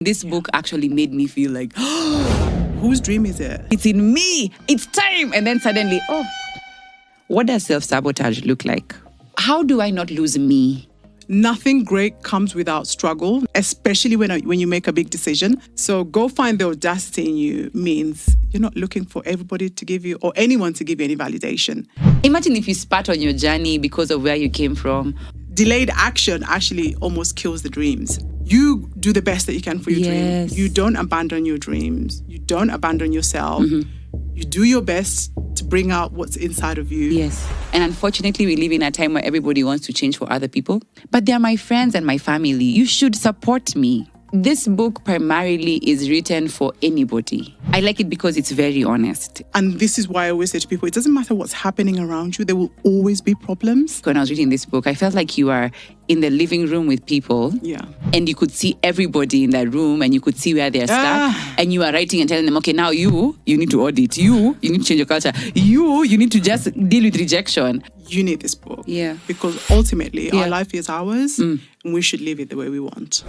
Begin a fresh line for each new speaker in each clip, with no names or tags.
This book actually made me feel like,
whose dream is it?
It's in me. It's time. And then suddenly, what does self-sabotage look like? How do I not lose me?
Nothing great comes without struggle, especially when you make a big decision. So go find the audacity in you means you're not looking for everybody to give you or anyone to give you any validation.
Imagine if you spat on your journey because of where you came from.
Delayed action actually almost kills the dreams. You do the best that you can for your dream. You don't abandon your dreams. You don't abandon yourself. You do your best to bring out what's inside of you.
Yes. And unfortunately, we live in a time where everybody wants to change for other people. But they're my friends and my family. You should support me. This book primarily is written for anybody. I like it because it's very honest.
And this is why I always say to people, it doesn't matter what's happening around you, there will always be problems.
When I was reading this book, I felt like you are in the living room with people.
Yeah.
And you could see everybody in that room and you could see where they're stuck. And you are writing and telling them, okay, now you need to audit. You need to change your culture. You need to just deal with rejection.
You need this book.
Yeah.
Because ultimately, our life is ours and we should live it the way we want.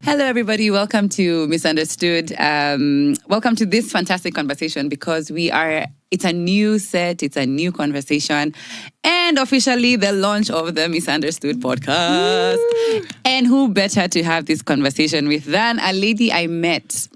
Hello, everybody. Welcome to Misunderstood. Welcome to this fantastic conversation because it's a new set, it's a new conversation, and officially the launch of the Misunderstood podcast. Woo! And who better to have this conversation with than a lady I met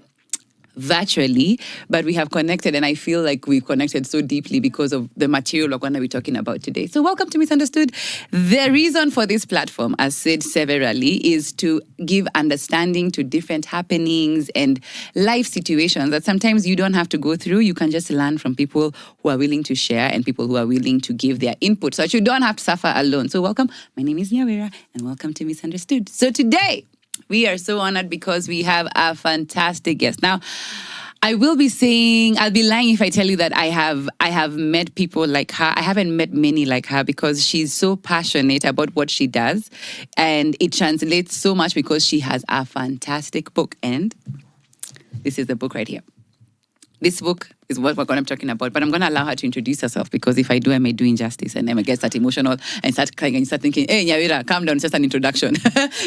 virtually, but we have connected, and I feel like we connected so deeply because of the material we're going to be talking about today. So welcome to Misunderstood. The reason for this platform, as said severally, is to give understanding to different happenings and life situations that sometimes you don't have to go through. You can just learn from people who are willing to share and people who are willing to give their input so that you don't have to suffer alone. So welcome. My name is Nyawera, and welcome to Misunderstood. So today, we are so honored because we have a fantastic guest. Now, I'll be lying if I tell you that I have met people like her. I haven't met many like her because she's so passionate about what she does. And it translates so much because she has a fantastic book. And this is the book right here. This book is what we're going to be talking about, but I'm going to allow her to introduce herself because if I do, I may do injustice and then I get start emotional and start crying and start thinking, hey, Nyawera, calm down, it's just an introduction.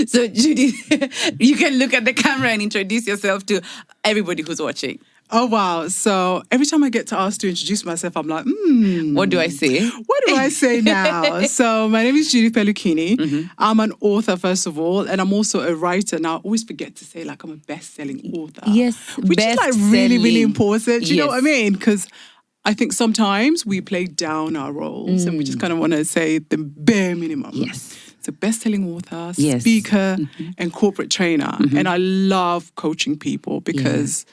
So, Judith, you can look at the camera and introduce yourself to everybody who's watching.
Oh, wow. So every time I get to ask to introduce myself, I'm like,
What do I say?
What do I say now? So my name is Judith Pelucchini. I'm an author, first of all, and I'm also a writer. Now, I always forget to say, like, I'm a best-selling author.
Yes,
which is, like, really, really important. You know what I mean? Because I think sometimes we play down our roles and we just kind of want to say the bare minimum.
Yes.
So best-selling author, speaker, and corporate trainer. And I love coaching people because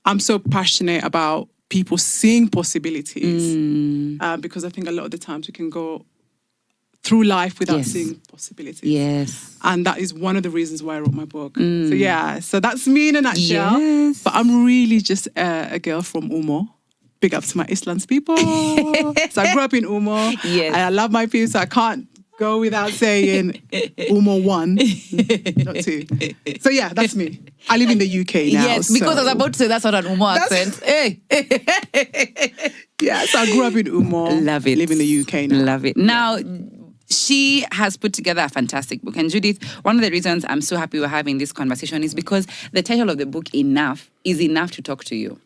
I'm so passionate about people seeing possibilities because I think a lot of the times we can go through life without seeing possibilities.
Yes.
And that is one of the reasons why I wrote my book. So that's me in a nutshell. Yes. But I'm really just a girl from Umo. Big up to my Islands people. So I grew up in Umo. Yes. And I love my people, so I can't go without saying Umo 1, not 2. So yeah, that's me. I live in the UK now.
Yes, because I was about to say that's not an Umo accent. Hey.
Yeah, so I grew up in Umo.
Love it.
Live in the UK now.
Love it. Now, she has put together a fantastic book. And Judith, one of the reasons I'm so happy we're having this conversation is because the title of the book, is enough to talk to you.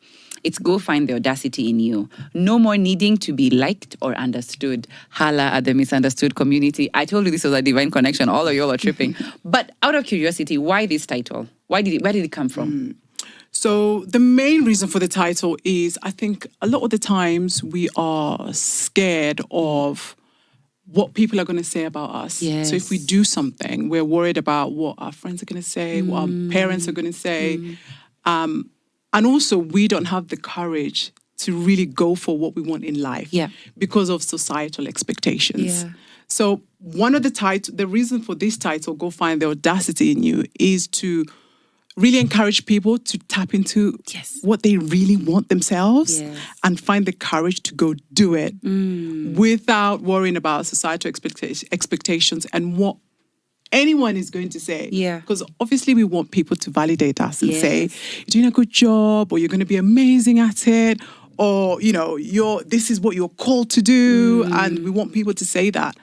It's Go Find the Audacity in You. No more needing to be liked or understood. Holla at the misunderstood community. I told you this was a divine connection. All of you all are tripping. But out of curiosity, why this title? Where did it come from?
So the main reason for the title is I think a lot of the times we are scared of what people are going to say about us.
Yes.
So if we do something, we're worried about what our friends are going to say, what our parents are going to say. And also, we don't have the courage to really go for what we want in life because of societal expectations. Yeah. So one of the reason for this title, Go Find the Audacity in You, is to really encourage people to tap into what they really want themselves and find the courage to go do it without worrying about societal expectations and what anyone is going to say. Yeah. Because obviously we want people to validate us and say, you're doing a good job, or you're going to be amazing at it, or, this is what you're called to do. And we want people to say that.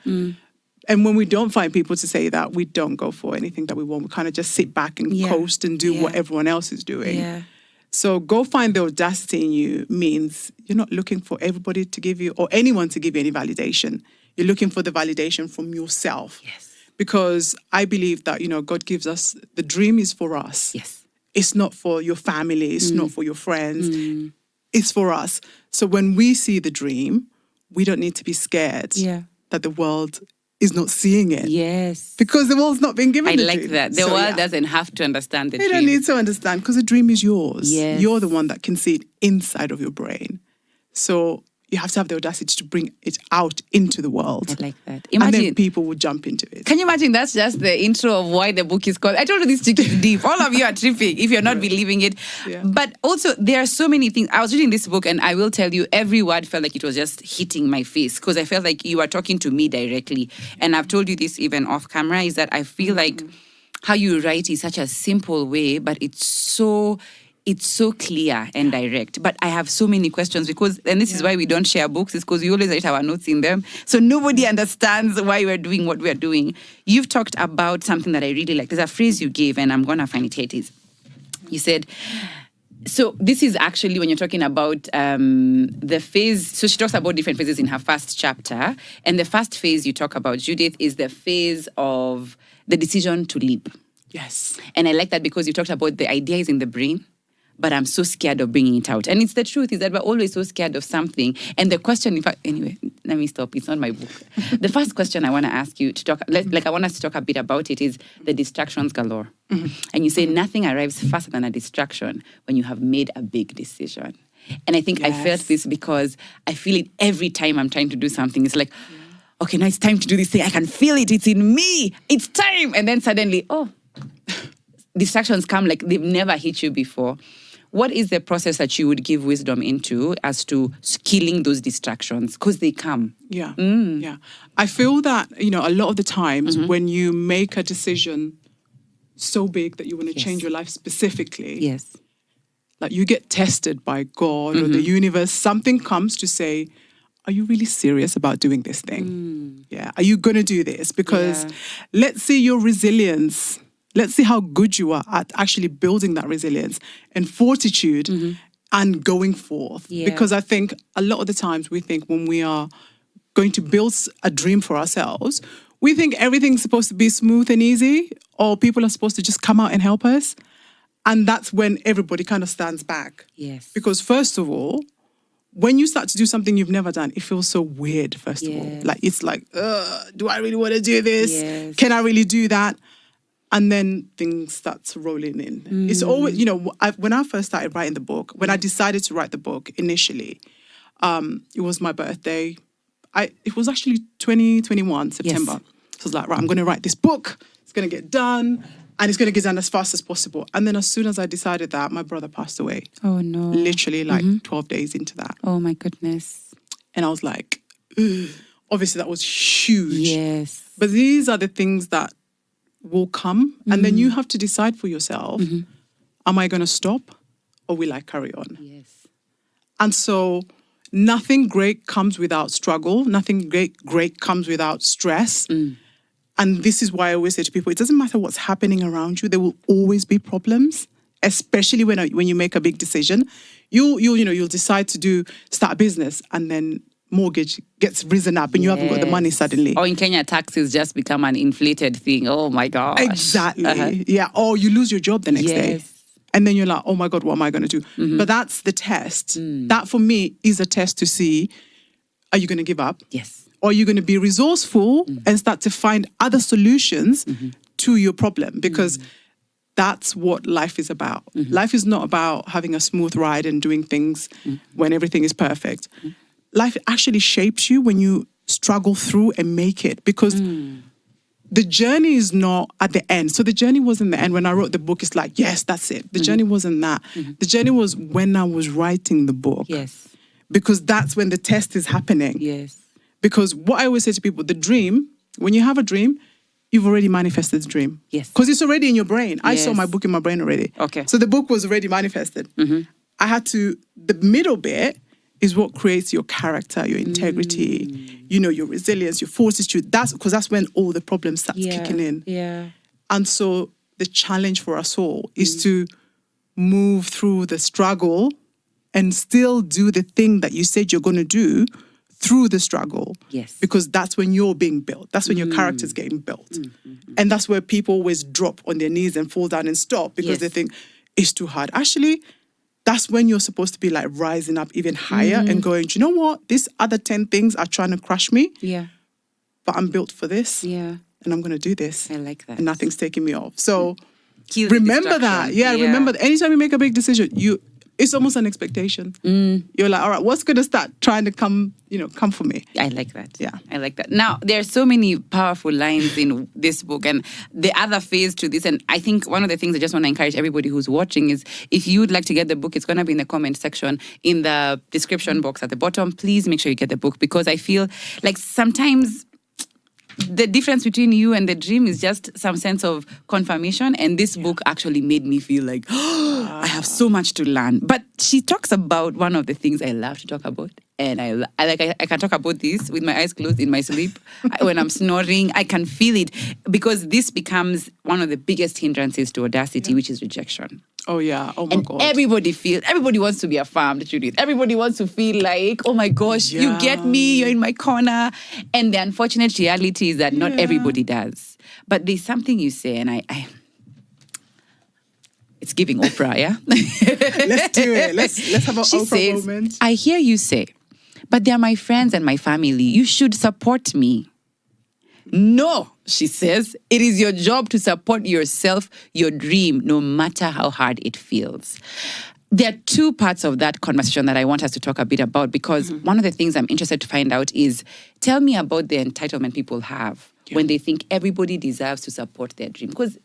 And when we don't find people to say that, we don't go for anything that we want. We kind of just sit back and coast and do what everyone else is doing.
Yeah.
So go find the audacity in you means you're not looking for everybody to give you or anyone to give you any validation. You're looking for the validation from yourself.
Yes.
Because I believe that, God gives us, the dream is for us.
Yes.
It's not for your family. It's not for your friends. It's for us. So when we see the dream, we don't need to be scared that the world is not seeing it.
Yes.
Because the world's not been given the dream.
I like that. The world doesn't have to understand the dream.
They don't need to understand because the dream is yours.
Yes.
You're the one that can see it inside of your brain. So you have to have the audacity to bring it out into the world.
I like that.
Imagine, and then people will jump into it.
Can you imagine that's just the intro of why the book is called? I told you this chick is deep. All of you are tripping if you're not believing it. Yeah. But also there are so many things. I was reading this book and I will tell you every word felt like it was just hitting my face because I felt like you are talking to me directly. And I've told you this even off camera is that I feel like how you write is such a simple way, but it's so clear and direct. But I have so many questions because, and this is why we don't share books, is because we always write our notes in them. So nobody understands why we're doing what we're doing. You've talked about something that I really like. There's a phrase you gave, and I'm going to find it. Here it is. You said, so this is actually when you're talking about the phase. So she talks about different phases in her first chapter. And the first phase you talk about, Judith, is the phase of the decision to leap.
Yes.
And I like that because you talked about the idea is in the brain, but I'm so scared of bringing it out. And it's the truth is that we're always so scared of something. And the question, in fact, anyway, let me stop. It's not my book. The first question I want to ask you to talk, I want us to talk a bit about it is the distractions galore. And you say nothing arrives faster than a distraction when you have made a big decision. And I think I felt this because I feel it every time I'm trying to do something. It's like, okay, now it's time to do this thing. I can feel it. It's in me. It's time. And then suddenly, distractions come like they've never hit you before. What is the process that you would give wisdom into as to killing those distractions? Because they come.
Yeah. Yeah. I feel that, a lot of the times when you make a decision so big that you want to change your life specifically, like you get tested by God or the universe, something comes to say, are you really serious about doing this thing? Yeah. Are you going to do this? Because let's see your resilience. Let's see how good you are at actually building that resilience and fortitude and going forth. Yeah. Because I think a lot of the times we think when we are going to build a dream for ourselves, we think everything's supposed to be smooth and easy or people are supposed to just come out and help us. And that's when everybody kind of stands back.
Yes.
Because first of all, when you start to do something you've never done, it feels so weird, first of all. Like, it's like, do I really want to do this?
Yes.
Can I really do that? And then things start rolling in. It's always, when I first started writing the book, when I decided to write the book initially, it was my birthday. It was actually 2021, September. Yes. So I was like, right, I'm going to write this book. It's going to get done. And it's going to get done as fast as possible. And then as soon as I decided that, my brother passed away.
Oh, no.
Literally 12 days into that.
Oh, my goodness.
And I was like, ugh. Obviously that was huge.
Yes.
But these are the things that will come. And then you have to decide for yourself, am I going to stop or will I carry on?
Yes.
And so nothing great comes without struggle. Nothing great comes without stress. And this is why I always say to people, it doesn't matter what's happening around you. There will always be problems, especially when you make a big decision. You'll decide to start a business and then mortgage gets risen up and you haven't got the money suddenly.
Or in Kenya, taxes just become an inflated thing. Oh my gosh.
Exactly. Yeah. Or you lose your job the next day. And then you're like, oh my God, what am I going to do? But that's the test. That for me is a test to see, are you going to give up?
Yes.
Or are you going to be resourceful and start to find other solutions to your problem? Because that's what life is about. Life is not about having a smooth ride and doing things when everything is perfect. Life actually shapes you when you struggle through and make it, because the journey is not at the end. So the journey wasn't the end. When I wrote the book, it's like, yes, that's it. The journey wasn't that. The journey was when I was writing the book.
Yes.
Because that's when the test is happening.
Yes.
Because what I always say to people, the dream, when you have a dream, you've already manifested the dream.
Yes.
Because it's already in your brain. I saw my book in my brain already.
Okay.
So the book was already manifested. I had to, the middle bit is what creates your character, your integrity, your resilience, your fortitude. That's when all the problems start kicking in.
Yeah.
And so the challenge for us all is to move through the struggle and still do the thing that you said you're going to do through the struggle.
Yes.
Because that's when you're being built. That's when your character's getting built. And that's where people always drop on their knees and fall down and stop because they think it's too hard. Actually, that's when you're supposed to be like rising up even higher and going, do you know what? These other 10 things are trying to crush me.
Yeah.
But I'm built for this.
Yeah.
And I'm going to do this.
I like that.
And nothing's taking me off. So
remember
that. Yeah, remember that. Anytime you make a big decision, it's almost an expectation. You're like, all right, what's going to start trying to come for me?
I like that.
Yeah.
I like that. Now, there are so many powerful lines in this book and the other phase to this. And I think one of the things I just want to encourage everybody who's watching is if you would like to get the book, it's going to be in the comment section, in the description box at the bottom. Please make sure you get the book because I feel like sometimes the difference between you and the dream is just some sense of confirmation. And this book actually made me feel like, I have so much to learn. But she talks about one of the things I love to talk about. And I can talk about this with my eyes closed in my sleep. When I'm snoring, I can feel it because this becomes one of the biggest hindrances to audacity, which is rejection.
Oh, yeah. Oh, my God.
Everybody wants to be affirmed, Judith. Everybody wants to feel like, oh, my gosh, you get me, you're in my corner. And the unfortunate reality is that not everybody does. But there's something you say, and I it's giving Oprah, yeah?
Let's do it. Let's have an Oprah moment.
I hear you say, but they're my friends and my family. You should support me. No, she says, it is your job to support yourself, your dream, no matter how hard it feels. There are two parts of that conversation that I want us to talk a bit about because one of the things I'm interested to find out is, tell me about the entitlement people have when they think everybody deserves to support their dream. Because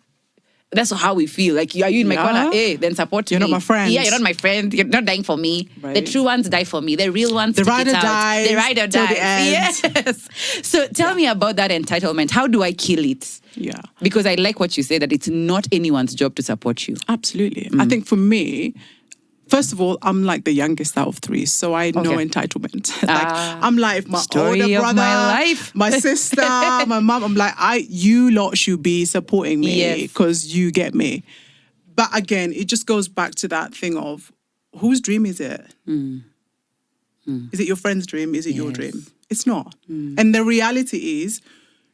that's how we feel. Like, are you in my corner? Hey, then support
me. You're not my friend.
Yeah, you're not my friend. You're not dying for me. Right. The true ones die for me. The real ones
the ride or die.
The ride or die. Yes. So tell me about that entitlement. How do I kill it?
Yeah.
Because I like what you say, that it's not anyone's job to support you.
Absolutely. I think for me, first of all, I'm like the youngest out of three, so I know entitlement. I'm like my older brother,
my life.
My sister, my mom. I'm like, you lot should be supporting me because you get me. But again, it just goes back to that thing of whose dream is it? Is it your friend's dream? Is it your dream? It's not. And the reality is,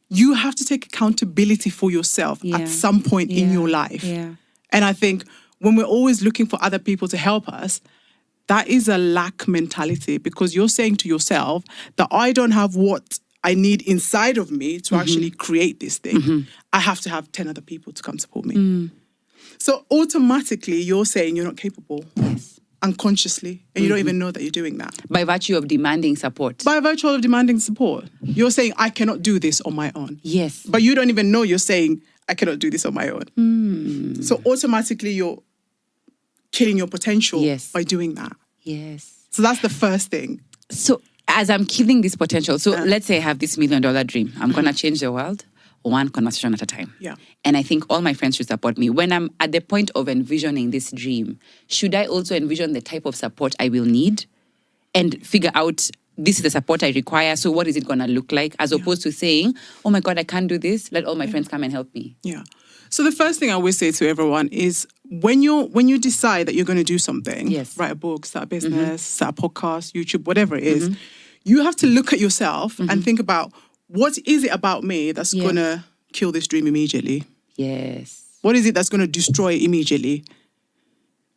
you have to take accountability for yourself at some point in your life. Yeah. And I think when we're always looking for other people to help us, that is a lack mentality because you're saying to yourself that I don't have what I need inside of me to actually create this thing. I have to have 10 other people to come support me. So automatically you're saying you're not capable. Yes. Unconsciously. And you don't even know that you're doing that.
By virtue of demanding support.
By virtue of demanding support. You're saying, I cannot do this on my own.
Yes.
But you don't even know you're saying, I cannot do this on my own. So automatically you're killing your potential by doing that.
Yes.
So that's the first thing.
So as I'm killing this potential, so let's say I have this $1 million dream. I'm going to change the world one conversation at a time. Yeah. And I think all my friends should support me. When I'm at the point of envisioning this dream, should I also envision the type of support I will need and figure out this is the support I require, so what is it going to look like, as opposed to saying, oh my God, I can't do this, let all my friends come and help me. Yeah.
So the first thing I always say to everyone is when you decide that you're going to do something, write a book, start a business, start a podcast, YouTube, whatever it is, you have to look at yourself and think about, what is it about me that's going to kill this dream immediately? Yes. What is it that's going to destroy it immediately?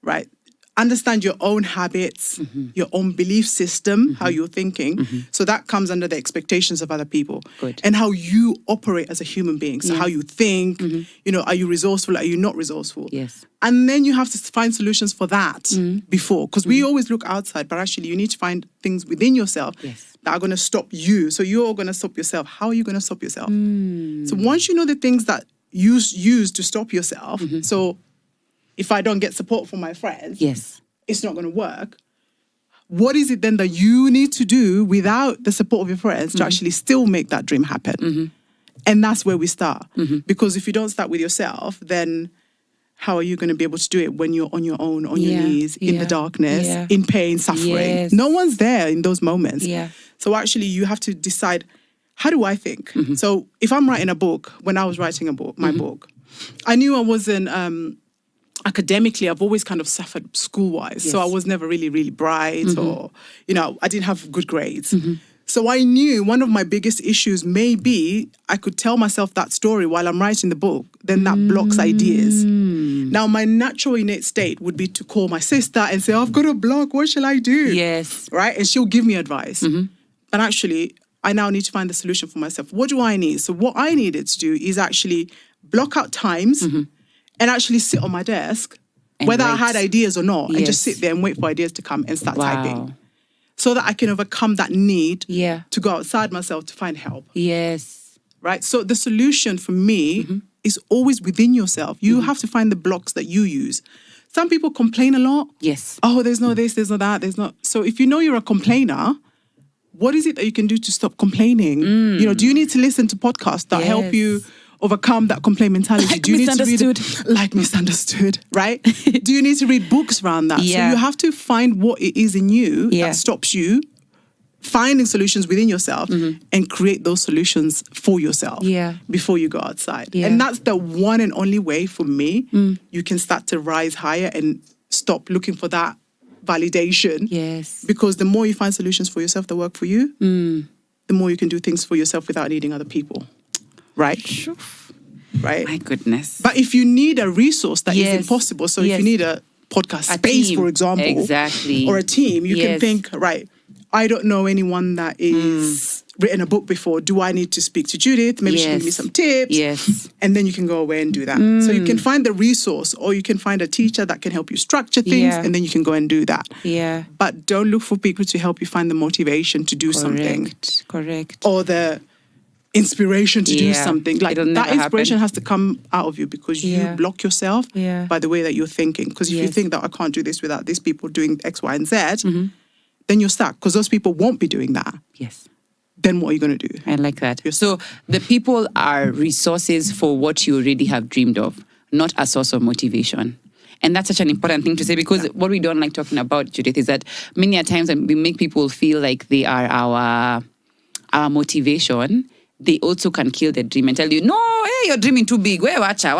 Right? Understand your own habits, your own belief system, how you're thinking. So that comes under the expectations of other people. Good. And how you operate as a human being. So how you think, are you resourceful? Are you not resourceful? Yes. And then you have to find solutions for that before. Because we always look outside, but actually you need to find things within yourself that are going to stop you. So you're going to stop yourself. How are you going to stop yourself? So once you know the things that you use to stop yourself, so if I don't get support from my friends, it's not going to work. What is it then that you need to do without the support of your friends to actually still make that dream happen? And that's where we start. Because if you don't start with yourself, then how are you going to be able to do it when you're on your own, on your knees, in the darkness, in pain, suffering?
Yes.
No one's there in those moments.
Yeah.
So actually you have to decide, how do I think? So if I'm writing a book, when I was writing my book, I knew I wasn't, academically, I've always kind of suffered school-wise. Yes. So I was never really, really bright or, I didn't have good grades. So I knew one of my biggest issues may be I could tell myself that story while I'm writing the book, then that blocks ideas. Now, my natural innate state would be to call my sister and say, I've got a block, what shall I do?
Yes.
Right? And she'll give me advice. But actually, I now need to find the solution for myself. What do I need? So what I needed to do is actually block out times and actually sit on my desk, and whether I had ideas or not, and just sit there and wait for ideas to come and start typing. So that I can overcome that need to go outside myself to find help.
Yes.
Right? So the solution for me is always within yourself. You have to find the blocks that you use. Some people complain a lot.
Yes.
Oh, there's no this, there's no that, there's no... So if you know you're a complainer, what is it that you can do to stop complaining? Do you need to listen to podcasts that help you overcome that complaint mentality?
Like
do you need to
Misunderstood.
Like Misunderstood, right? Do you need to read books around that? So you have to find what it is in you that stops you finding solutions within yourself and create those solutions for yourself before you go outside. And that's the one and only way for me you can start to rise higher and stop looking for that validation.
Yes.
Because the more you find solutions for yourself that work for you, the more you can do things for yourself without needing other people. Right? Right?
My goodness.
But if you need a resource that is impossible, so if you need a podcast space, for example, or a team, you can think, right, I don't know anyone that is written a book before. Do I need to speak to Judith? Maybe she can give me some tips.
Yes.
And then you can go away and do that. So you can find the resource, or you can find a teacher that can help you structure things, and then you can go and do that.
Yeah.
But don't look for people to help you find the motivation to do something.
Correct.
Or the inspiration to do something. Like that inspiration has to come out of you because you block yourself by the way that you're thinking. Because if you think that I can't do this without these people doing X, Y, and Z, then you're stuck because those people won't be doing that.
Yes.
Then what are you going to do?
I like that. So the people are resources for what you already have dreamed of, not a source of motivation. And that's such an important thing to say because what we don't like talking about, Judith, is that many a times when we make people feel like they are our motivation, they also can kill the dream and tell you, no, hey, you're dreaming too big. Wait, watch out.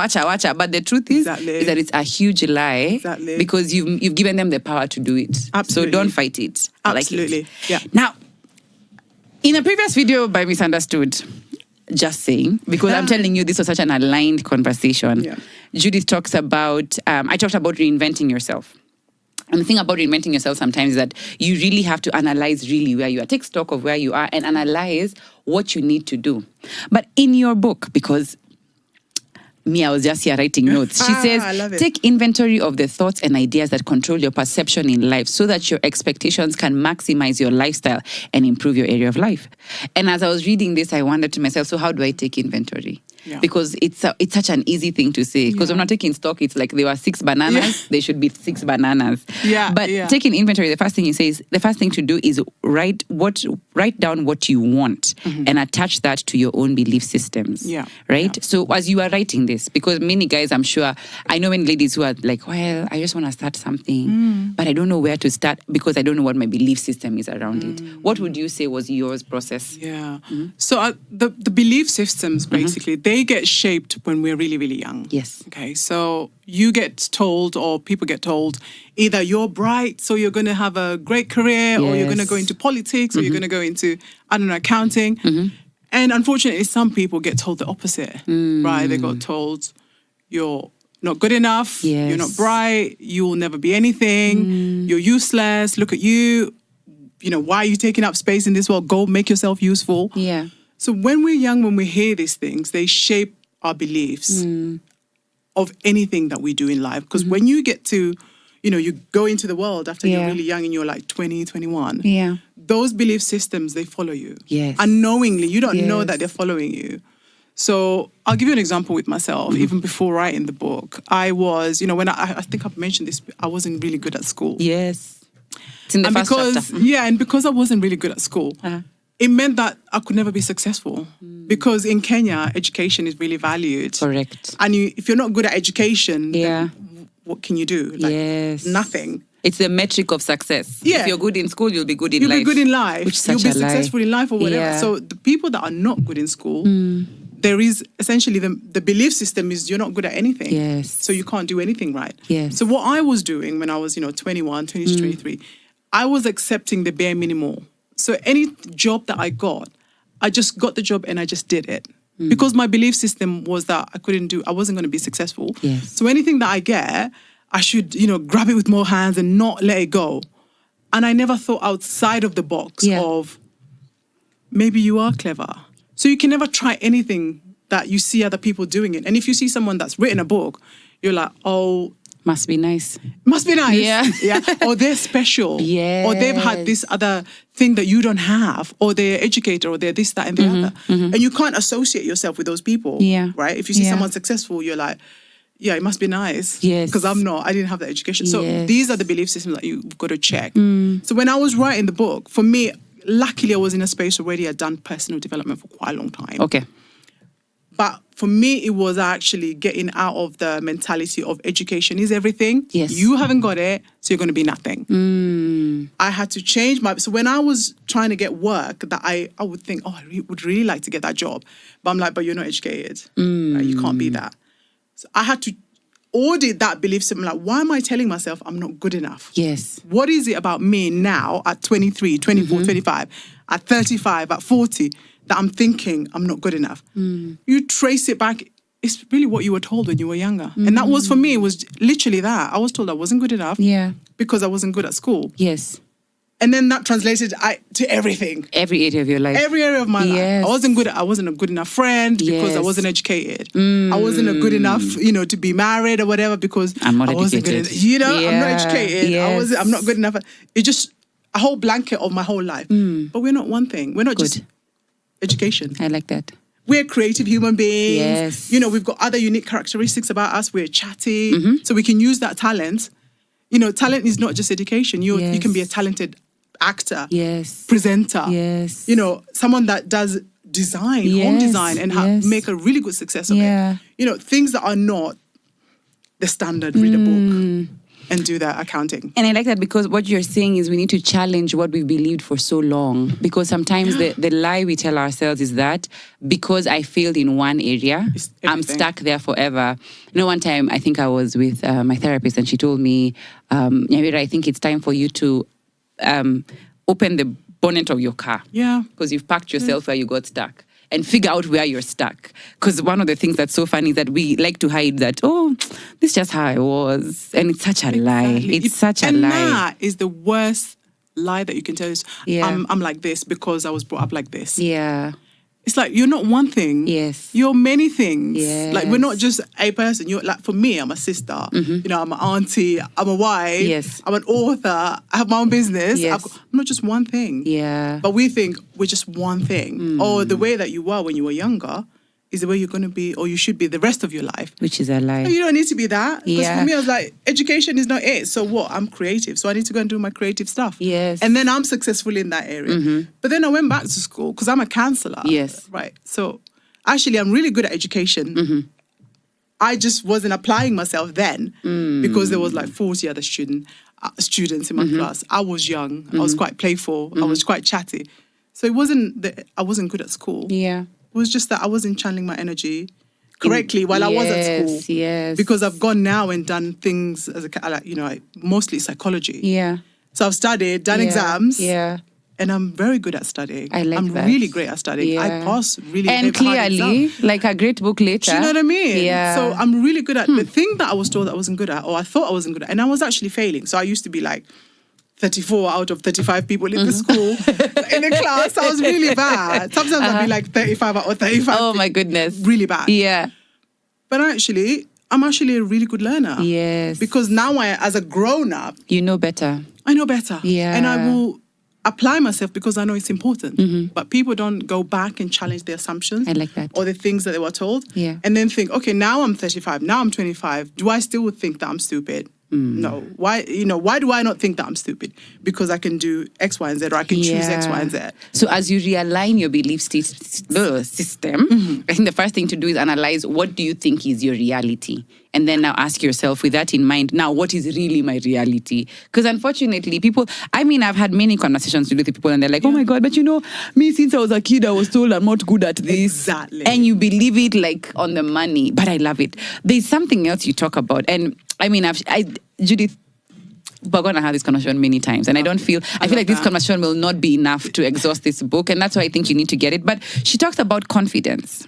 But the truth is that it's a huge lie because you've given them the power to do it.
Absolutely.
So don't fight it.
Absolutely.
Like it. Yeah. Now, in a previous video by Misunderstood, just saying, because I'm telling you this was such an aligned conversation. Yeah. Judith talks about, I talked about reinventing yourself. And the thing about reinventing yourself sometimes is that you really have to analyze really where you are. Take stock of where you are and analyze what you need to do. But in your book, because I was just here writing notes. She says, take inventory of the thoughts and ideas that control your perception in life so that your expectations can maximize your lifestyle and improve your area of life. And as I was reading this, I wondered to myself, so how do I take inventory? Yeah. Because it's such an easy thing to say. Because I'm not taking stock. It's like there were 6 bananas. Yeah. There should be 6 bananas. Yeah. But taking inventory, the first thing the first thing to do is write down what you want and attach that to your own belief systems. Yeah. Right. Yeah. So as you are writing this, because many guys, I'm sure, I know many ladies who are like, well, I just want to start something, but I don't know where to start because I don't know what my belief system is around it. What would you say was yours process? Yeah.
So the belief systems, basically, they get shaped when we're really, really young.
Yes.
Okay, so you get told, or people get told, either you're bright, so you're going to have a great career, or you're going to go into politics, or you're going to go into, I don't know, accounting. And unfortunately, some people get told the opposite, right? They got told, you're not good enough, you're not bright, you will never be anything, you're useless, look at you, why are you taking up space in this world? Go make yourself useful. Yeah. So when we're young, when we hear these things, they shape our beliefs of anything that we do in life. Because when you get to, you go into the world after you're really young and you're like 20, 21, those belief systems, they follow you. Yes. Unknowingly, you don't know that they're following you. So I'll give you an example with myself. Even before writing the book, I was, when I think I've mentioned this, I wasn't really good at school.
Yes. It's in the first chapter.
Yeah, and because I wasn't really good at school, it meant that I could never be successful because in Kenya, education is really valued.
Correct.
And if you're not good at education,
Yeah.
then what can you do?
Yes.
Nothing.
It's the metric of success.
Yeah.
If you're good in school, you'll be good in life.
You'll be good in life.
Which is
You'll
such
be
a lie.
successful in life or whatever.
Yeah.
So the people that are not good in school, there is essentially the belief system is you're not good at anything.
Yes.
So you can't do anything right.
Yes.
So what I was doing when I was, 21, 22, 23, I was accepting the bare minimum. So any job that I got, I just got the job and I just did it. Because my belief system was that I wasn't going to be successful.
Yes.
So anything that I get, I should, grab it with more hands and not let it go. And I never thought outside of the box of maybe you are clever. So you can never try anything that you see other people doing it. And if you see someone that's written a book, you're like, oh,
must be nice.
Must be nice.
Yeah.
Or they're special.
Yes.
Or they've had this other thing that you don't have. Or they're educated or they're this, that, and the other. And you can't associate yourself with those people.
Yeah.
Right? If you see someone successful, you're like, yeah, it must be nice.
Yes.
Because I'm not. I didn't have that education. So
Yes.
these are the belief systems that you've got to check. So when I was writing the book, for me, luckily I was in a space already. I'd done personal development for quite a long time.
Okay.
But for me, it was actually getting out of the mentality of education is everything.
Yes.
You haven't got it, so you're going to be nothing. I had to change so when I was trying to get work that I would think, oh, I would really like to get that job. But I'm like, but you're not educated. Right? You can't be that. So I had to audit that belief system. Like, why am I telling myself I'm not good enough?
Yes.
What is it about me now at 23, 24, 25, at 35, at 40, that I'm thinking I'm not good enough? You trace it back, it's really what you were told when you were younger. And that was, for me, it was literally that. I was told I wasn't good enough because I wasn't good at school.
Yes.
And then that translated to everything.
Every area of your life.
Every area of my life. I wasn't a good enough friend because I wasn't educated. I wasn't a good enough, to be married or whatever because
I'm not
I wasn't
educated.
good enough. I'm not educated.
Yes.
I'm not good enough. It's just a whole blanket of my whole life. But we're not one thing. We're not just education.
I like that.
We're creative human beings.
Yes.
We've got other unique characteristics about us. We're chatty. So we can use that talent. Talent is not just education. You can be a talented actor, presenter, someone that does design, home design, and make a really good success of it. Things that are not the standard. Read a book and do that accounting.
And I like that because what you're saying is we need to challenge what we've believed for so long. Because sometimes the lie we tell ourselves is that because I failed in one area, I'm stuck there forever. One time I think I was with my therapist and she told me, Nyawira, I think it's time for you to open the bonnet of your car.
Yeah.
Because you've packed yourself where you got stuck. And figure out where you're stuck. Because one of the things that's so funny is that we like to hide that, this is just how I was. And it's such a lie. It's such a lie.
And that is the worst lie that you can tell is, I'm like this because I was brought up like this.
Yeah.
It's like, you're not one thing.
Yes.
You're many things.
Yes.
Like, we're not just a person. You're like, for me, I'm a sister. I'm an auntie. I'm a wife.
Yes.
I'm an author. I have my own business.
Yes.
I'm not just one thing.
Yeah.
But we think we're just one thing. Or the way that you were when you were younger is the way you're going to be, or you should be the rest of your life.
Which is a lie.
No, you don't need to be that. Because
Yeah.
for me, I was like, education is not it. So what? I'm creative. So I need to go and do my creative stuff.
Yes.
And then I'm successful in that area. But then I went back to school because I'm a counselor.
Yes.
Right. So actually, I'm really good at education. I just wasn't applying myself then because there was like 40 other students in my class. I was young. I was quite playful. I was quite chatty. So it wasn't that I wasn't good at school.
Yeah.
It was just that I wasn't channeling my energy correctly while I was at school.
Yes.
Because I've gone now and done things as mostly psychology.
Yeah.
So I've studied, done exams.
Yeah.
And I'm very good at studying.
I'm
really great at studying.
Yeah.
I pass really
and
hard
clearly,
exam.
like a great book later.
Do you know what I mean?
Yeah.
So I'm really good at the thing that I was told that I wasn't good at, or I thought I wasn't good at, and I was actually failing. So I used to be like 34 out of 35 people in the school, in the class. I was really bad. Sometimes I'd be like 35 out of 35.
Oh my goodness.
Really bad.
Yeah.
But I'm actually a really good learner.
Yes.
Because now as a grown-up,
you know better.
I know better.
Yeah.
And I will apply myself because I know it's important. But people don't go back and challenge their assumptions.
I like that.
Or the things that they were told.
Yeah.
And then think, okay, now I'm 35, now I'm 25. Do I still think that I'm stupid? No. Why do I not think that I'm stupid? Because I can do X, Y, and Z, or I can choose X, Y, and Z.
So as you realign your belief system, I think the first thing to do is analyze, what do you think is your reality? And then now ask yourself, with that in mind, now what is really my reality? Because unfortunately, I've had many conversations with people and they're like, oh my God, but me since I was a kid, I was told I'm not good at this.
Exactly.
And you believe it like on the money, but I love it. There's something else you talk about. And Judith, we're going to have this conversation many times. And I feel like this conversation will not be enough to exhaust this book. And that's why I think you need to get it. But she talks about confidence.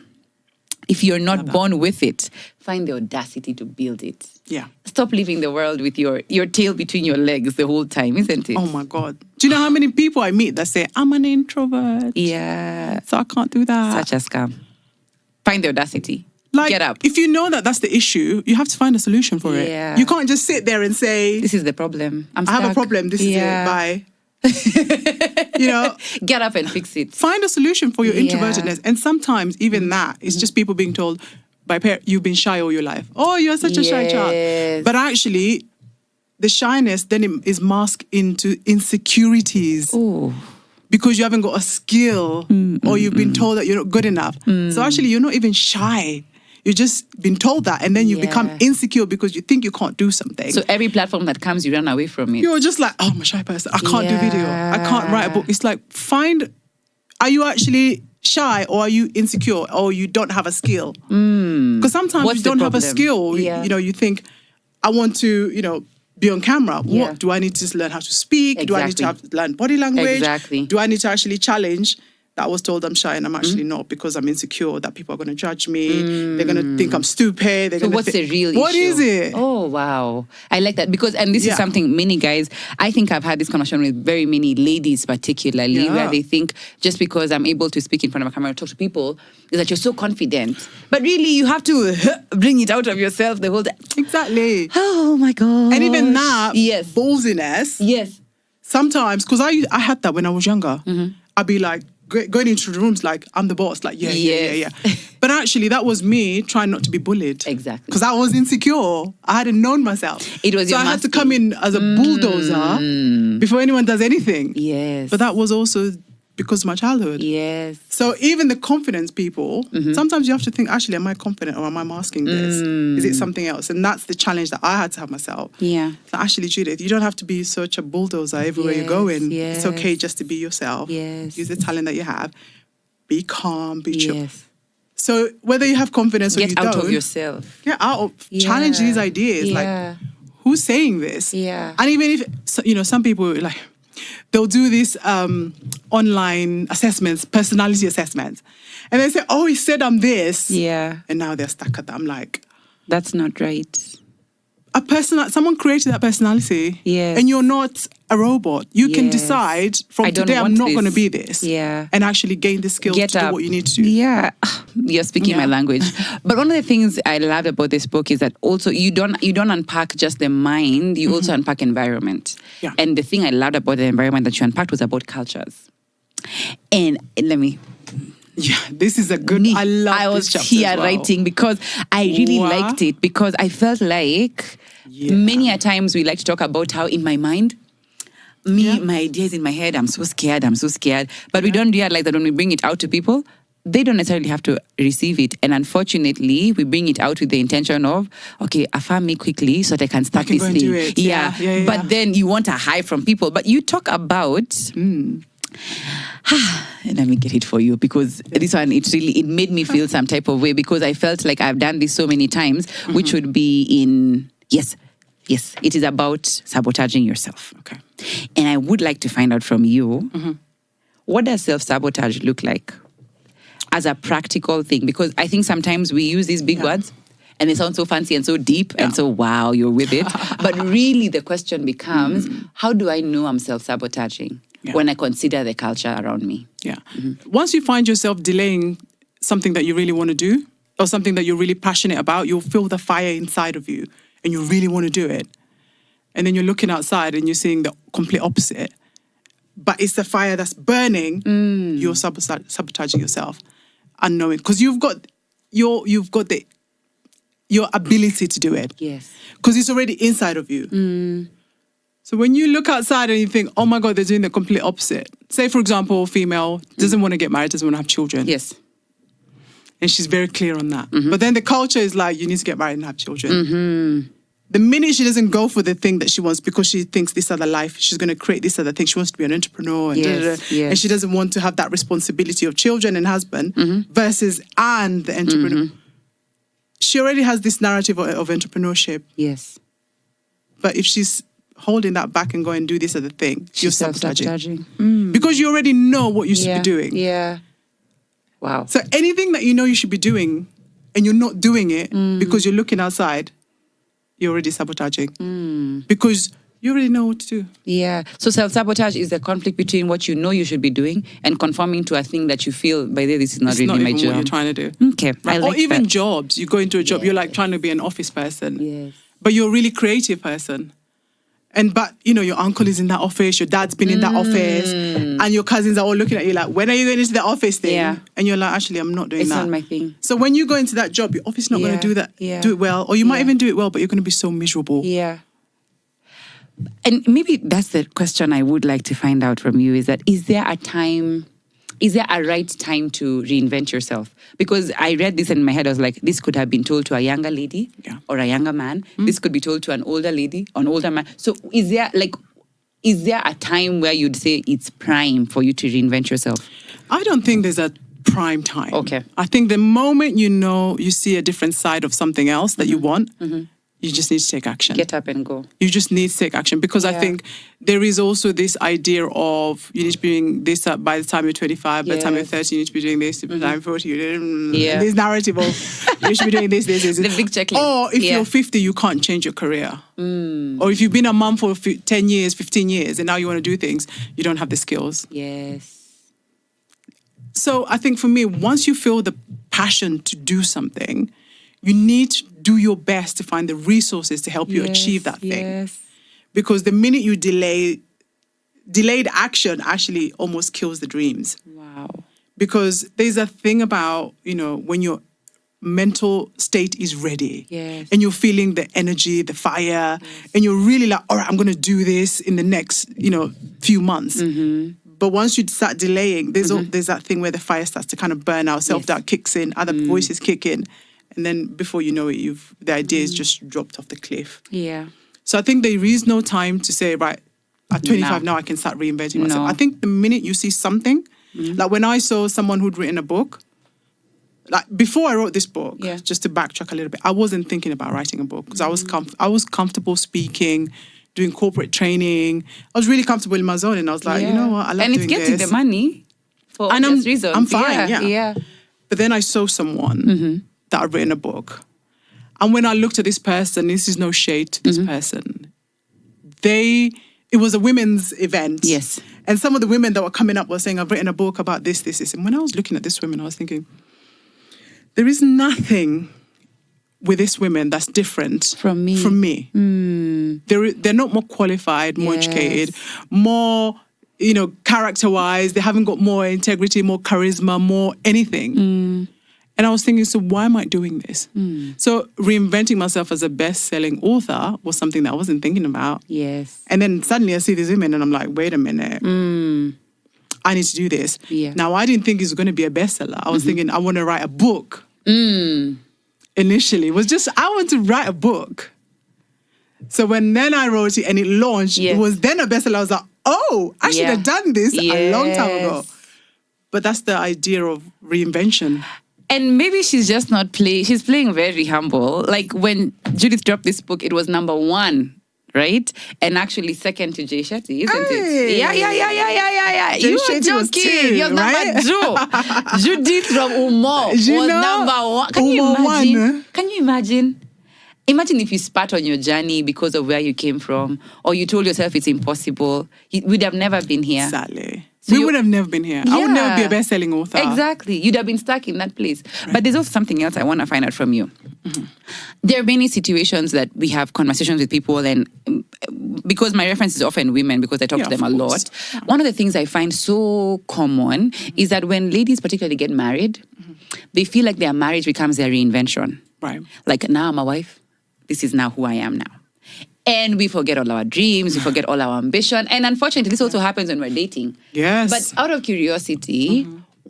If you're not born with it, find the audacity to build it.
Yeah.
Stop living the world with your tail between your legs the whole time, isn't it?
Oh my God. Do you know how many people I meet that say, I'm an introvert?
Yeah.
So I can't do that.
Such a scam. Find the audacity. Get up.
If you know that that's the issue, you have to find a solution for it. You can't just sit there and say,
this is the problem.
I have a problem. This is it. Bye.
Get up and fix it.
Find a solution for your introvertedness. And sometimes even that is just people being told by parents, you've been shy all your life. Oh, you're such a shy child. But actually, the shyness then is masked into insecurities.
Ooh.
Because you haven't got a skill or you've been told that you're not good enough. So actually, you're not even shy. You've just been told that, and then you become insecure because you think you can't do something.
So every platform that comes, you run away from it.
You're just like, oh, I'm a shy person. I can't do video. I can't write a book. It's like, are you actually shy, or are you insecure, or you don't have a skill? Because sometimes you don't have a skill. You think, I want to, be on camera. What? Do I need to just learn how to speak? Do I need to learn body language? Do I need to actually challenge that I was told I'm shy and I'm actually not, because I'm insecure that people are going to judge me. They're going to think I'm stupid.
So what's the real issue?
What is it?
Oh, wow. I like that, because, and this is something many guys, I think I've had this conversation with very many ladies particularly, where they think just because I'm able to speak in front of a camera and talk to people, is that you're so confident. But really, you have to bring it out of yourself the whole time.
Exactly.
Oh my God.
And even that ballsiness.
Yes.
Sometimes, because I had that when I was younger. I'd be like, going into the rooms like, I'm the boss. Like, yeah. But actually, that was me trying not to be bullied.
Exactly.
Because I was insecure. I hadn't known myself.
It was
so I had to come in as a bulldozer before anyone does anything.
Yes.
But that was also because of my childhood.
Yes.
So even the confidence people, sometimes you have to think, actually, am I confident or am I masking this? Is it something else? And that's the challenge that I had to have myself.
Yeah.
So actually, Judith, you don't have to be such a bulldozer everywhere you're going. It's okay just to be yourself.
Yes.
Use the talent that you have. Be calm, be chill. So whether you have confidence or you don't.
Get out of yourself.
Get out. Challenge these ideas. Like, who's saying this?
Yeah.
And even if, some people like, they'll do these online assessments, personality assessments. And they say, oh, he said I'm this.
Yeah.
And now they're stuck at that. I'm like,
that's not right.
Someone created that personality.
Yes.
And you're not a robot. You can decide from today, I'm not going to be this.
Yeah.
And actually gain the skills to do what you need to do.
Yeah. You're speaking my language. But one of the things I loved about this book is that also you don't unpack just the mind, you also unpack environment.
Yeah.
And the thing I loved about the environment that you unpacked was about cultures. And
this is a good. I love this chapter. I was
here writing because I really liked it, because I felt like many a times we like to talk about how in my mind, my ideas in my head, I'm so scared. But we don't realize that when we bring it out to people, they don't necessarily have to receive it. And unfortunately, we bring it out with the intention of, okay, affirm me quickly so that I can start this thing.
Do it. Yeah.
But then you want a high from people. But you talk about... let me get it for you, because this one, it made me feel some type of way, because I felt like I've done this so many times, which would be in... Yes, it is about sabotaging yourself.
Okay.
And I would like to find out from you, what does self-sabotage look like as a practical thing? Because I think sometimes we use these big words and they sound so fancy and so deep and so, wow, you're with it. But really the question becomes, how do I know I'm self-sabotaging when I consider the culture around me?
Yeah. Once you find yourself delaying something that you really want to do, or something that you're really passionate about, you'll feel the fire inside of you and you really want to do it. And then you're looking outside and you're seeing the complete opposite. But it's the fire that's burning, you're sabotaging yourself, unknowing. Because you've got the your ability to do it.
Yes.
Because it's already inside of you. So when you look outside and you think, oh my God, they're doing the complete opposite. Say, for example, a female doesn't want to get married, doesn't want to have children.
Yes.
And she's very clear on that. But then the culture is like, you need to get married and have children. The minute she doesn't go for the thing that she wants because she thinks this other life, she's going to create this other thing. She wants to be an entrepreneur. And, and she doesn't want to have that responsibility of children and husband versus and the entrepreneur. She already has this narrative of entrepreneurship.
Yes.
But if she's holding that back and going, do this other thing, you're sabotaging.
Mm.
Because you already know what you should be doing.
Yeah. Wow.
So anything that you know you should be doing and you're not doing it because you're looking outside, you're already sabotaging. Because you already know what to do.
Yeah. So self-sabotage is the conflict between what you know you should be doing and conforming to a thing that you feel, by the way, this is not
it's
really
not
my
even
job.
what you're trying to do.
Okay.
Right?
I like
or even
that.
jobs. You go into a job, you're like trying to be an office person.
Yes.
But you're a really creative person. But your uncle is in that office, your dad's been in that office, and your cousins are all looking at you like, when are you going into the office thing?
Yeah.
And you're like, actually, I'm not doing
It's
that.
not my thing.
So when you go into that job, you're obviously not going to do that, do it well, or you might even do it well, but you're going to be so miserable.
Yeah. And maybe that's the question I would like to find out from you, is there a right time to reinvent yourself? Because I read this and in my head, I was like, this could have been told to a younger lady or a younger man. This could be told to an older lady or an older man. So is there a time where you'd say it's prime for you to reinvent yourself?
I don't think there's a prime time.
Okay.
I think the moment you see a different side of something else that you want, you just need to take action.
Get up and go.
You just need to take action because I think there is also this idea of you need to be doing this by the time you're 25, by the time you're 30, you need to be doing this, by the time you're 40, this narrative of you should be doing this.
The big checklist.
Or if you're 50, you can't change your career. Or if you've been a mum for 10 years, 15 years, and now you want to do things, you don't have the skills.
Yes.
So I think for me, once you feel the passion to do something, you need to do your best to find the resources to help you achieve that thing.
Yes.
Because the minute you delayed action actually almost kills the dreams.
Wow.
Because there's a thing about, when your mental state is ready and you're feeling the energy, the fire, and you're really like, all right, I'm going to do this in the next, few months. But once you start delaying, there's that thing where the fire starts to kind of burn out, self-doubt kicks in, other voices kick in. And then before you know it, the idea is just dropped off the cliff.
Yeah.
So I think there is no time to say, right, at 25 now I can start reinventing myself. I think the minute you see something, like when I saw someone who'd written a book, like before I wrote this book, just to backtrack a little bit, I wasn't thinking about writing a book because I was comfortable speaking, doing corporate training. I was really comfortable in my zone, and I was like, you know what, I love doing this. And
it's getting the money for obvious reasons.
I'm fine, yeah. But then I saw someone that had written a book. And when I looked at this person, this is no shade to this person, it was a women's event.
Yes.
And some of the women that were coming up were saying, I've written a book about this. And when I was looking at this woman, I was thinking, there is nothing with this women that's different
from me.
They're not more qualified, more educated, more, character-wise. They haven't got more integrity, more charisma, more anything. And I was thinking, so why am I doing this? So reinventing myself as a best-selling author was something that I wasn't thinking about.
Yes.
And then suddenly I see these women and I'm like, wait a minute. I need to do this.
Yeah.
Now, I didn't think it was going to be a bestseller. I was thinking, I want to write a book. Initially, it was just, I want to write a book. So when I wrote it and it launched, it was then a bestseller. I was like, oh, I should have done this a long time ago. But that's the idea of reinvention.
And maybe she's just not playing. She's playing very humble. Like when Judith dropped this book, it was #1, right? And actually second to Jay Shetty, isn't it? Yeah.
Jay
You were
Shetty was
joking.
2,
You're
right?
number 2. Judith from Umo was #1. Can you imagine? Can you imagine? Imagine if you spat on your journey because of where you came from, or you told yourself it's impossible. You would have never been here.
Exactly. We would have never been here. I would never be a best-selling author.
Exactly. You'd have been stuck in that place. Right. But there's also something else I want to find out from you. There are many situations that we have conversations with people, and because my reference is often women, because I talk to them a lot, one of the things I find so common is that when ladies particularly get married, they feel like their marriage becomes their reinvention.
Right.
Like, now I'm a wife. This is now who I am now. And we forget all our dreams. We forget all our ambition. And unfortunately, this also happens when we're dating.
Yes.
But out of curiosity,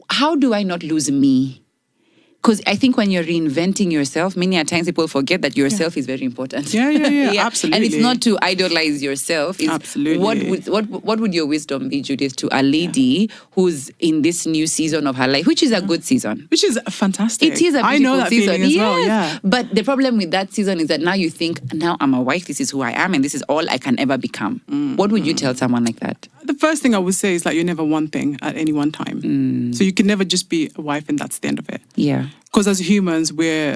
how do I not lose me? Because I think when you're reinventing yourself, many times people forget that yourself is very important.
Yeah, absolutely.
And it's not to idolize yourself. It's
Absolutely.
What would your wisdom be, Judith, to a lady who's in this new season of her life, which is a good season?
Which is fantastic.
It is a beautiful
I know that
season.
feeling as well, yeah.
But the problem with that season is that now you think, now I'm a wife, this is who I am, and this is all I can ever become. What would you tell someone like that?
The first thing I would say is like, you're never one thing at any one time. So you can never just be a wife and that's the end of it.
Yeah.
Because as humans, we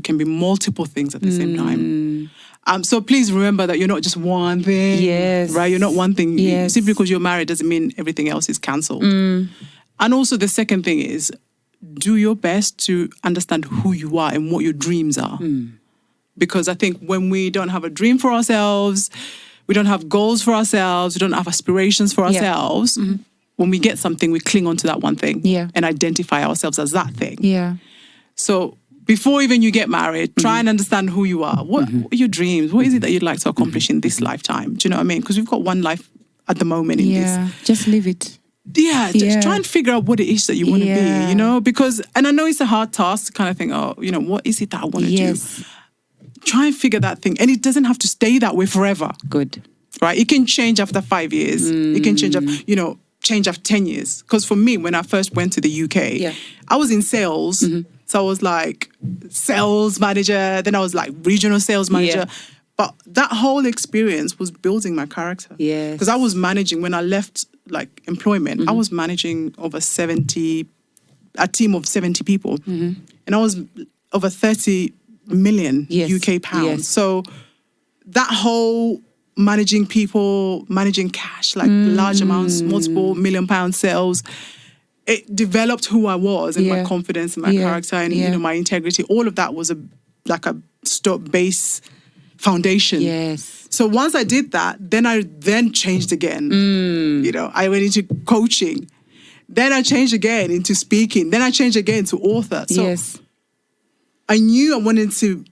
can be multiple things at the same time. So please remember that you're not just one thing.
Yes.
Right? You're not one thing.
Yes.
Simply because you're married doesn't mean everything else is cancelled. And also the second thing is, do your best to understand who you are and what your dreams are. Because I think when we don't have a dream for ourselves, we don't have goals for ourselves, we don't have aspirations for ourselves, when we get something, we cling on to that one thing and identify ourselves as that thing.
Yeah.
So before even you get married, try and understand who you are. What are your dreams? What is it that you'd like to accomplish in this lifetime? Do you know what I mean? Because we've got one life at the moment in this.
Just live it.
Just try and figure out what it is that you want to be, you know? Because, and I know it's a hard task to kind of think, oh, you know, what is it that I want to do? Try and figure that thing. And it doesn't have to stay that way forever.
Good.
Right? It can change after 5 years. It can change, change after 10 years. Because for me, when I first went to the UK, I was in sales. So I was like sales manager. Then I was like regional sales manager. But that whole experience was building my character.
Yes.
Because I was managing, when I left like employment, I was managing a team of 70 people. And I was over 30 million UK pounds. So that whole managing people, managing cash, like large amounts, multiple £1 million sales, it developed who I was and my confidence and my character and my integrity. All of that was a base foundation. Yes. So once I did that, then I changed again. I went into coaching. Then I changed again into speaking. Then I changed again to author. So I knew I wanted to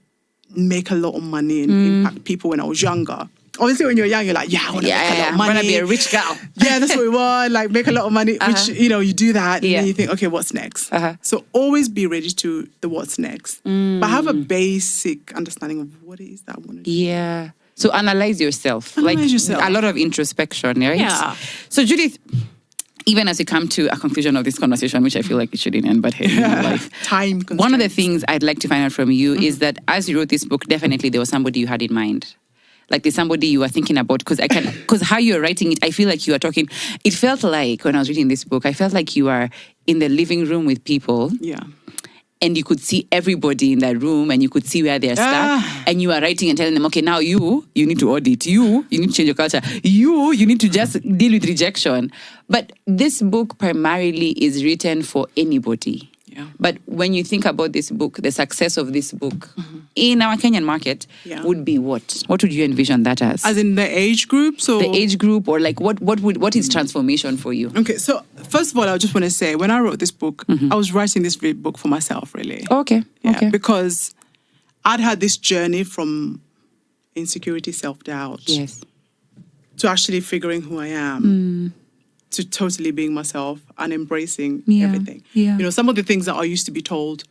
make a lot of money and impact people when I was younger. Obviously, when you're young, you're like, I want to make a lot of money.
I want to be a rich girl.
That's what we want, like make a lot of money, which, you do that and then you think, okay, what's next? So always be ready to the what's next. But have a basic understanding of what it is that I want to do.
Yeah. So analyze yourself. Analyze yourself. A lot of introspection, right?
Yeah.
So Judith, even as we come to a conclusion of this conversation, which I feel like it shouldn't end, but hey, in life.
Time constraints.
One of the things I'd like to find out from you is that as you wrote this book, definitely there was somebody you had in mind. Like there's somebody you were thinking about, because how you're writing it, I feel like you are talking. It felt like when I was reading this book, I felt like you are in the living room with people. Yeah. And you could see everybody in that room and you could see where they're stuck. And you are writing and telling them, okay, now you need to audit. You need to change your culture. You need to just deal with rejection. But this book primarily is written for anybody. Yeah. But when you think about this book, the success of this book in our Kenyan market would be what? What would you envision that as?
As in the age group? So
the age group, or like what is transformation for you?
Okay, so first of all, I just want to say, when I wrote this book, I was writing this book for myself, really.
Okay.
Because I'd had this journey from insecurity, self-doubt, to actually figuring who I am. To totally being myself and embracing everything. Yeah. Some of the things that I used to be told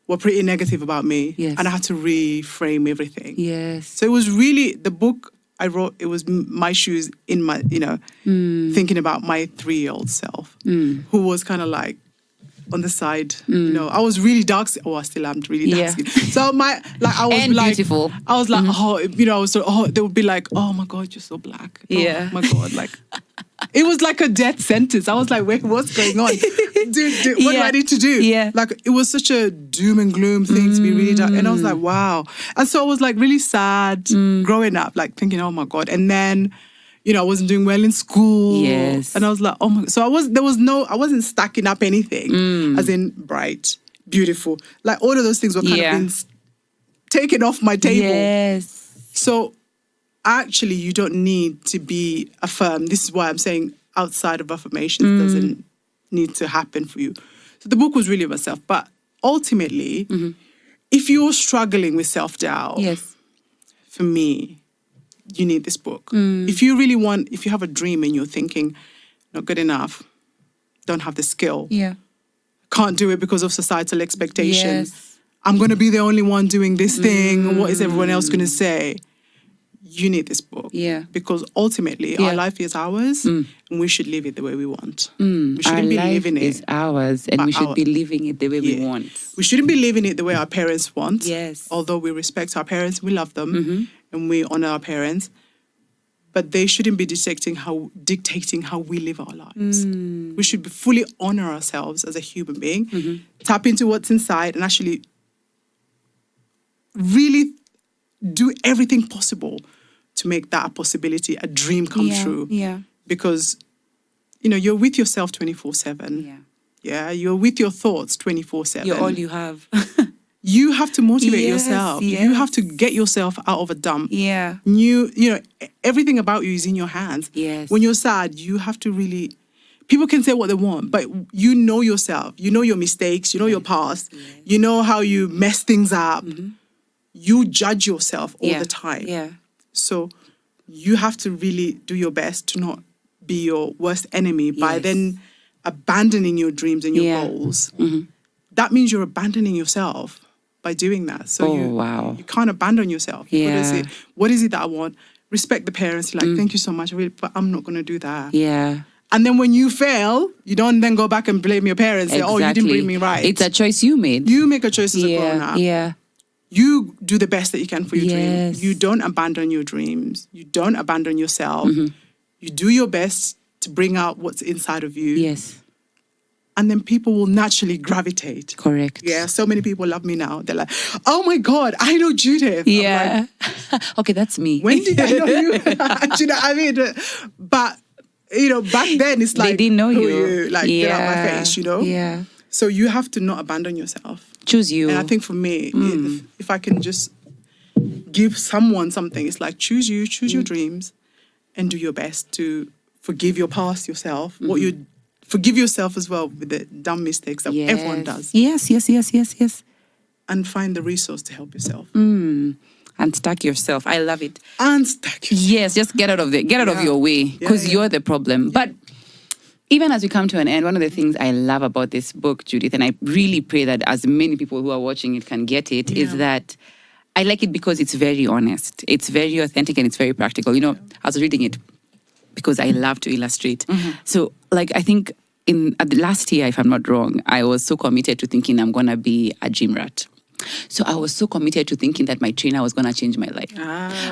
were pretty negative about me. Yes. And I had to reframe everything. Yes. So it was really, the book I wrote, it was my shoes in my, thinking about my 3-year-old self, who was kind of like on the side. I was really dark. I still am really dark skin. So I was
and
like,
beautiful.
I was like, I was so, they would be like, oh my God, you're so black. Oh my God, like. It was like a death sentence. I was like, wait, what's going on? What do I need to do? Yeah. Like, it was such a doom and gloom thing to be really dark. And I was like, wow. And so I was like really sad growing up, like thinking, oh my God. And then, I wasn't doing well in school. Yes. And I was like, oh my God. So I wasn't stacking up anything, as in bright, beautiful. Like all of those things were kind of being taken off my table. Yes. So actually, you don't need to be affirmed. This is why I'm saying outside of affirmations doesn't need to happen for you. So the book was really about self. But ultimately, if you're struggling with self-doubt,
Yes.
for me, you need this book. If you have a dream and you're thinking, not good enough, don't have the skill,
Yeah.
can't do it because of societal expectations,
Yes.
I'm going to be the only one doing this thing, what is everyone else going to say? You need this book.
Yeah.
Because ultimately, our life is ours, and we should live it the way we want. We
Our
shouldn't be
life
living it.
is ours, and we should be living it the way we want.
We shouldn't be living it the way our parents want.
Yes.
Although we respect our parents, we love them, and we honor our parents. But they shouldn't be dictating how we live our lives. We should fully honor ourselves as a human being, tap into what's inside, and actually really do everything possible to make that a possibility, a dream come true.
Yeah.
Because, you're with yourself 24/7.
Yeah.
Yeah, you're with your thoughts 24/7.
You're all you have.
You have to motivate
Yes,
yourself.
yes.
You have to get yourself out of a dump.
Yeah.
Everything about you is in your hands.
Yes.
When you're sad, you have to really, people can say what they want, but you know yourself. You know your mistakes. You know your past.
Yes.
You know how you mess things up. You judge yourself all the time.
Yeah.
So you have to really do your best to not be your worst enemy by
Yes.
then abandoning your dreams and your
Yeah.
goals. That means you're abandoning yourself by doing that. So you can't abandon yourself.
Yeah.
What is it that I want? Respect the parents. You're like, thank you so much, but I'm not going to do that.
Yeah.
And then when you fail, you don't then go back and blame your parents. Say, oh, you didn't bring me right.
It's a choice you made.
You make a choice as a grown-up.
Yeah.
You do the best that you can for your dream.
Yes.
You don't abandon your dreams. You don't abandon yourself. You do your best to bring out what's inside of you.
Yes.
And then people will naturally gravitate.
Correct.
Yeah, so many people love me now. They're like, oh my God, I know Judith.
Yeah.
I'm like,
okay, that's me.
when did I know you? Do you know what I mean? But, back then it's like,
they didn't know
who
you.
are you? Like, get out my face,
Yeah.
So you have to not abandon yourself.
Choose you.
And I think for me, if I can just give someone something, it's like choose you, choose your dreams, and do your best to forgive your past yourself. Forgive yourself as well with the dumb mistakes that everyone does.
Yes.
And find the resource to help yourself.
Unstuck yourself. I love it.
Unstuck yourself.
Yes, just get out of your way because you're the problem. But even as we come to an end, one of the things I love about this book, Judith, and I really pray that as many people who are watching it can get it, is that I like it because it's very honest. It's very authentic and it's very practical. I was reading it because I love to illustrate. So, I think at the last year, if I'm not wrong, I was so committed to thinking I'm going to be a gym rat. So I was so committed to thinking that my trainer was going to change my life.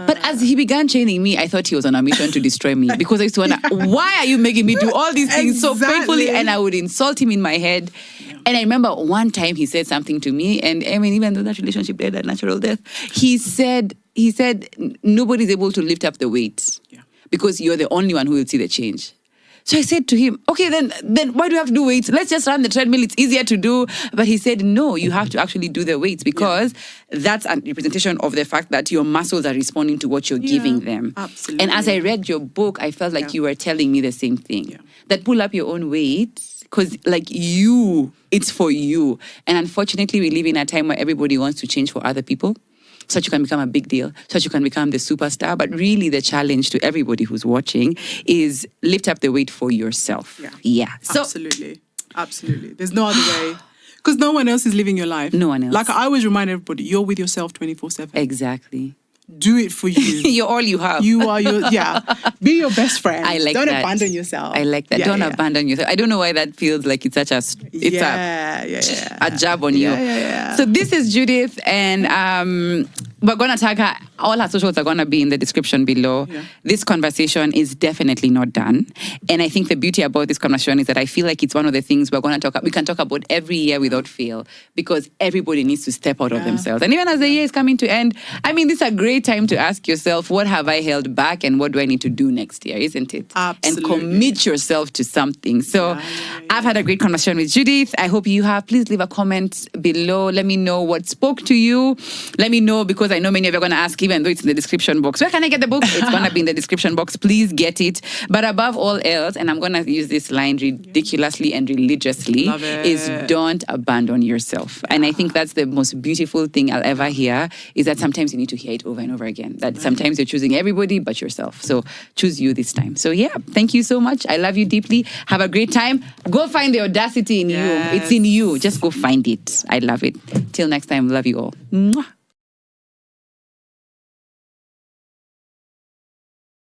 But as he began training me, I thought he was on a mission to destroy me because I used to wonder, why are you making me do all these things so painfully? And I would insult him in my head. And I remember one time he said something to me, and even though that relationship died a natural death, he said, nobody's able to lift up the weight because you're the only one who will see the change. So I said to him, okay, then why do you have to do weights? Let's just run the treadmill. It's easier to do. But he said, no, you have to actually do the weights because that's a representation of the fact that your muscles are responding to what you're giving them.
Absolutely.
And as I read your book, I felt like you were telling me the same thing. Yeah. That pull up your own weight because it's for you. And unfortunately, we live in a time where everybody wants to change for other people, so that you can become a big deal, so that you can become the superstar. But really the challenge to everybody who's watching is lift up the weight for yourself. Yeah. So,
Absolutely. There's no other way. Because no one else is living your life.
No one else.
Like I always remind everybody, you're with yourself 24/7.
Exactly.
Do it for you.
You're all you have.
You are be your best friend.
I like
Don't
that.
Don't abandon yourself.
I like that. Don't abandon yourself. I don't know why that feels like it's such a a jab on you. So this is Judith, and we're going to tag her. All her socials are going to be in the description below. This conversation is definitely not done. And I think the beauty about this conversation is that I feel like it's one of the things we can talk about every year without fail, because everybody needs to step out of themselves. And even as the year is coming to end, this is a great time to ask yourself, what have I held back and what do I need to do next year, isn't it?
Absolutely.
And commit yourself to something. So I've had a great conversation with Judith. I hope you have. Please leave a comment below. Let me know what spoke to you. Let me know, because I know many of you are going to ask, even though it's in the description box. Where can I get the book? It's going to be in the description box. Please get it. But above all else, and I'm going to use this line ridiculously and religiously, is don't abandon yourself. And I think that's the most beautiful thing I'll ever hear, is that sometimes you need to hear it over and over again. That sometimes you're choosing everybody but yourself. So choose you this time. So yeah, thank you so much. I love you deeply. Have a great time. Go find the audacity in you. It's in you. Just go find it. I love it. Till next time, love you all. Mwah.